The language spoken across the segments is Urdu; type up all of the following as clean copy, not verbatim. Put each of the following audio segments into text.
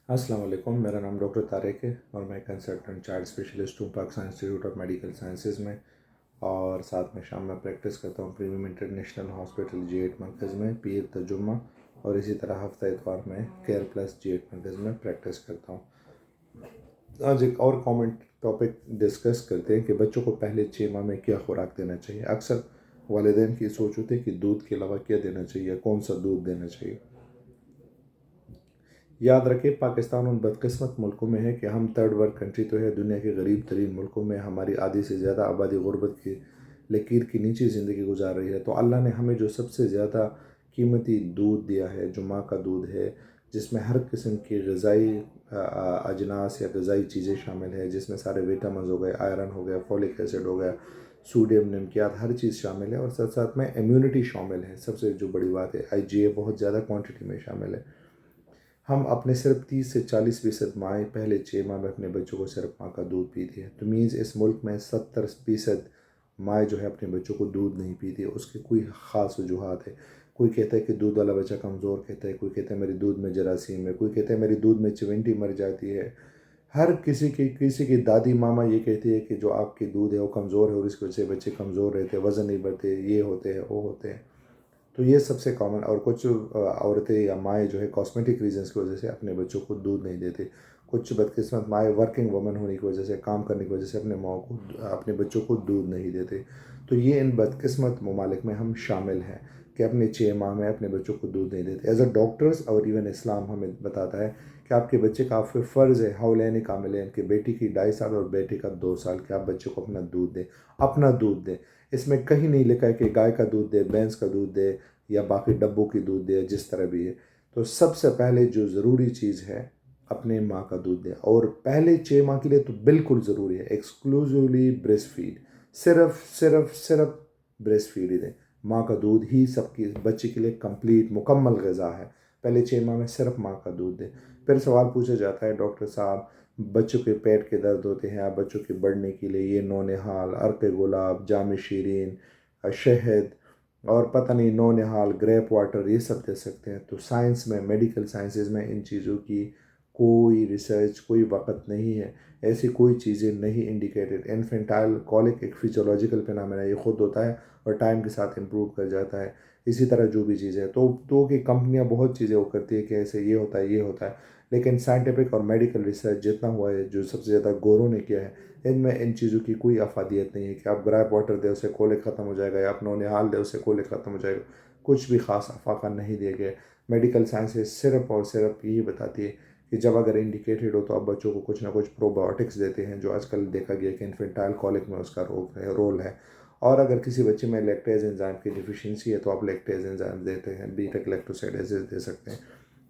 السلام علیکم، میرا نام ڈاکٹر طارق ہے اور میں کنسلٹنٹ چائلڈ اسپیشلسٹ ہوں Pakistan institute of medical sciences میں، اور ساتھ میں شام میں پریکٹس کرتا ہوں پریمیم انٹرنیشنل ہاسپٹل G8 مرکز میں پیر ترجمہ، اور اسی طرح ہفتہ اتوار میں کیئر پلس G8 مرکز میں پریکٹس کرتا ہوں۔ آج ایک اور کامن ٹاپک ڈسکس کرتے ہیں کہ بچوں کو پہلے 6 ماہ میں کیا خوراک دینا چاہیے۔ اکثر والدین کی سوچ ہوتی ہے کہ دودھ کے علاوہ کیا دینا چاہیے، کون سا دودھ دینا چاہیے۔ یاد رکھیں، پاکستان ان بدقسمت ملکوں میں ہے کہ ہم تھرڈ ورلڈ کنٹری تو ہے، دنیا کے غریب ترین ملکوں میں ہماری آدھی سے زیادہ آبادی غربت کی لکیر کی نیچی زندگی گزار رہی ہے۔ تو اللہ نے ہمیں جو سب سے زیادہ قیمتی دودھ دیا ہے، جو ماں کا دودھ ہے، جس میں ہر قسم کی غذائی اجناس یا غذائی چیزیں شامل ہیں، جس میں سارے وٹامنز ہو گئے، آئرن ہو گیا، فولک ایسڈ ہو گیا، سوڈیم نمکیات، ہر چیز شامل ہے، اور ساتھ ساتھ میں امیونٹی شامل ہے۔ سب سے جو بڑی بات ہے IgA بہت زیادہ کوانٹٹی میں شامل ہے۔ ہم اپنے صرف 30 سے 40% مائیں پہلے 6 ماہ میں اپنے بچوں کو صرف ماں کا دودھ پیتی ہے۔ تو مینز اس ملک میں 70% مائیں جو ہے اپنے بچوں کو دودھ نہیں پیتی۔ اس کے کوئی خاص وجوہات ہے۔ کوئی کہتا ہے کہ دودھ والا بچہ کمزور کہتا ہے، کوئی کہتا ہے میری دودھ میں جراثیم ہے، کوئی کہتا ہے میری دودھ میں چونٹی مر جاتی ہے۔ ہر کسی کی دادی ماما یہ کہتی ہے کہ جو آپ کی دودھ ہے وہ کمزور ہے، اور اس کی وجہ سے بچے کمزور رہتے، وزن نہیں بڑھتے، یہ ہوتے ہیں وہ ہوتے ہیں۔ تو یہ سب سے کامن، اور کچھ عورتیں یا مائیں جو ہے کاسمیٹک ریزنس کی وجہ سے اپنے بچوں کو دودھ نہیں دیتے۔ کچھ بدقسمت مائیں ورکنگ وومن ہونے کی وجہ سے، کام کرنے کی وجہ سے اپنے بچوں کو دودھ نہیں دیتے۔ تو یہ ان بدقسمت ممالک میں ہم شامل ہیں کہ اپنے 6 ماہ میں اپنے بچوں کو دودھ نہیں دیتے۔ ایز اے ڈاکٹرز اور ایون اسلام ہمیں بتاتا ہے کہ آپ کے بچے کا آپ پہ فرض ہے، حولین کاملین، کہ بیٹی کی 2.5 سال اور بیٹے کا 2 سال، کہ آپ بچے کو اپنا دودھ دیں، اپنا دودھ دیں۔ اس میں کہیں نہیں لکھا ہے کہ گائے کا دودھ دے، بھینس کا دودھ دے، یا باقی ڈبوں کی دودھ دے، جس طرح بھی ہے۔ تو سب سے پہلے جو ضروری چیز ہے، اپنے ماں کا دودھ دیں، اور پہلے 6 ماہ کے لیے تو بالکل ضروری ہے ایکسکلوزیولی بریسٹ فیڈ، صرف بریسٹ فیڈ ہی دیں۔ ماں کا دودھ ہی سب کی بچے کے لیے کمپلیٹ مکمل غذا ہے۔ پہلے 6 ماہ میں صرف ماں کا دودھ دیں۔ پھر سوال پوچھا جاتا ہے، ڈاکٹر صاحب بچوں کے پیٹ کے درد ہوتے ہیں، آپ بچوں کے بڑھنے کے لیے یہ نونہال، عرق گلاب، جام شیرین، شہد، اور پتہ نہیں نونہال، گریپ واٹر، یہ سب دے سکتے ہیں۔ تو سائنس میں، میڈیکل سائنسز میں ان چیزوں کی کوئی ریسرچ، کوئی وقت نہیں ہے، ایسی کوئی چیزیں نہیں انڈیکیٹڈ۔ انفینٹائل کولک ایک فیزیولوجیکل فینامنا ہے، یہ خود ہوتا ہے اور ٹائم کے ساتھ امپروو کر جاتا ہے۔ اسی طرح جو بھی چیزیں تو کہ کمپنیاں بہت چیزیں وہ کرتی ہے کہ ایسے یہ ہوتا ہے، یہ ہوتا ہے، لیکن سائنٹیفک اور میڈیکل ریسرچ جتنا ہوا ہے، جو سب سے زیادہ گوروں نے کیا ہے، ان میں ان چیزوں کی کوئی افادیت نہیں ہے کہ آپ گریپ واٹر دے، اس سے کولک ختم ہو جائے گا، یا آپ نونہال دے، اس سے کولک ختم ہو جائے گا۔ کچھ بھی خاص افاقہ نہیں دیے گئے۔ میڈیکل سائنسز صرف اور صرف یہی بتاتی ہے کہ جب اگر انڈیکیٹڈ ہو تو آپ بچوں کو کچھ نہ کچھ پروبایوٹکس دیتے ہیں، جو آج کل دیکھا گیا کہ انفینٹائل کولک میں اس کا رول ہے۔ اور اگر کسی بچے میں لیکٹیز انزائم کی ڈیفیشنسی ہے تو آپ لیکٹیز انزائم دیتے ہیں، بیٹا گلیکٹوسائڈیز دے سکتے ہیں۔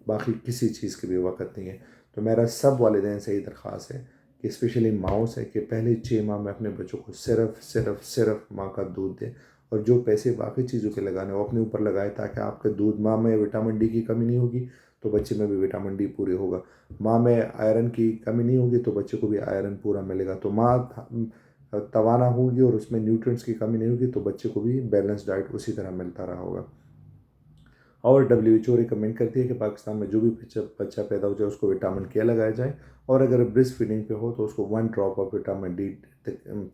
باقی کسی چیز کی بھی وقت نہیں ہے۔ تو میرا سب والدین سے ہی درخواست ہے کہ اسپیشلی ماؤں سے، کہ پہلے 6 ماہ میں اپنے بچوں کو صرف ماں کا دودھ دیں، اور جو پیسے باقی چیزوں کے لگانے وہ اپنے اوپر لگائے، تاکہ آپ کے دودھ، ماں میں وٹامن ڈی کی کمی نہیں ہوگی تو بچے میں بھی وٹامن ڈی پورے ہوگا، ماں میں آئرن کی کمی نہیں ہوگی تو بچے کو بھی آئرن پورا ملے گا، تو ماں توانا ہوگی اور اس میں نیوٹرینٹس کی کمی نہیں ہوگی تو بچے کو بھی بیلنس ڈائٹ اسی طرح ملتا رہا ہوگا۔ اور WHO ریکمینڈ کرتی ہے کہ پاکستان میں جو بھی بچہ پیدا ہو جائے اس کو وٹامن کے لگایا جائے، اور اگر بریسٹ فیڈنگ پہ ہو تو اس کو 1 ڈراپ آف وٹامن ڈی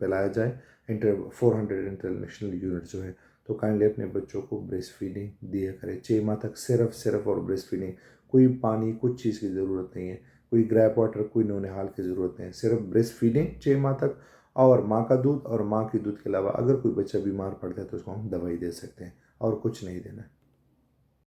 پلایا جائے، 400 انٹرنیشنل یونٹ جو ہے۔ تو کائنڈلی اپنے بچوں کو بریسٹ فیڈنگ دیا کرے 6 ماہ تک، صرف اور بریسٹ فیڈنگ، کوئی پانی، کچھ چیز کی ضرورت نہیں ہے، کوئی گریپ واٹر، کوئی نونہال کی ضرورت نہیں ہے، صرف بریسٹ فیڈنگ 6 ماہ تک، اور ماں کا دودھ، اور ماں کی دودھ کے علاوہ اگر کوئی بچہ بیمار پڑتا ہے تو اس کو ہم دوائی دے سکتے ہیں، اور کچھ نہیں دینا ہے۔